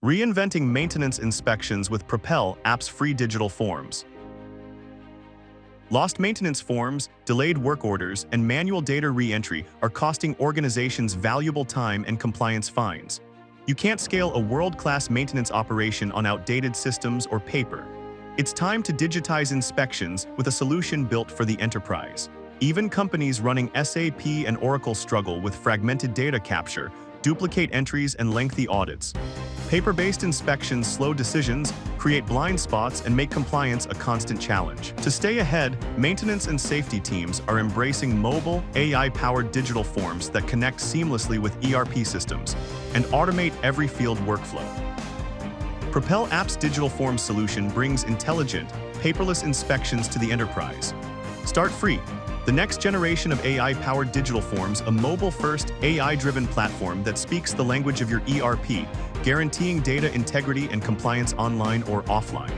Reinventing maintenance inspections with Propel app's free digital forms. Lost maintenance forms, delayed work orders, and manual data re-entry are costing organizations valuable time and compliance fines. You can't scale a world-class maintenance operation on outdated systems or paper. It's time to digitize inspections with a solution built for the enterprise. Even companies running SAP and Oracle struggle with fragmented data capture, duplicate entries, and lengthy audits. Paper-based inspections slow decisions, create blind spots, and make compliance a constant challenge. To stay ahead, maintenance and safety teams are embracing mobile, AI-powered digital forms that connect seamlessly with ERP systems and automate every field workflow. Propel app's digital forms solution brings intelligent, paperless inspections to the enterprise. Start free. The next generation of AI-powered digital forms, a mobile-first, AI-driven platform that speaks the language of your ERP, guaranteeing data integrity and compliance online or offline.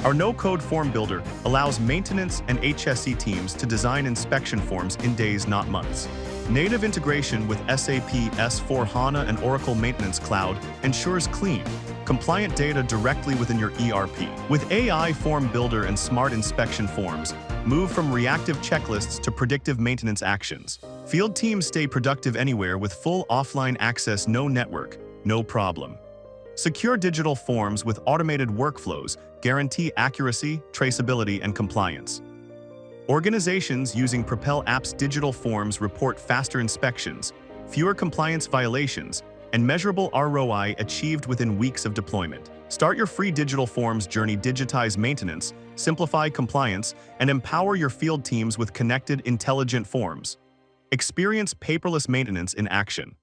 Our no-code form builder allows maintenance and HSE teams to design inspection forms in days, not months. Native integration with SAP S/4HANA and Oracle Maintenance Cloud ensures clean, compliant data directly within your ERP. With AI Form Builder and smart inspection forms, move from reactive checklists to predictive maintenance actions. Field teams stay productive anywhere with full offline access, no network, no problem. Secure digital forms with automated workflows guarantee accuracy, traceability, and compliance. Organizations using Propel app's digital forms report faster inspections, fewer compliance violations, and measurable ROI achieved within weeks of deployment. Start your free digital forms journey. Digitize maintenance, simplify compliance, and empower your field teams with connected, intelligent forms. Experience paperless maintenance in action.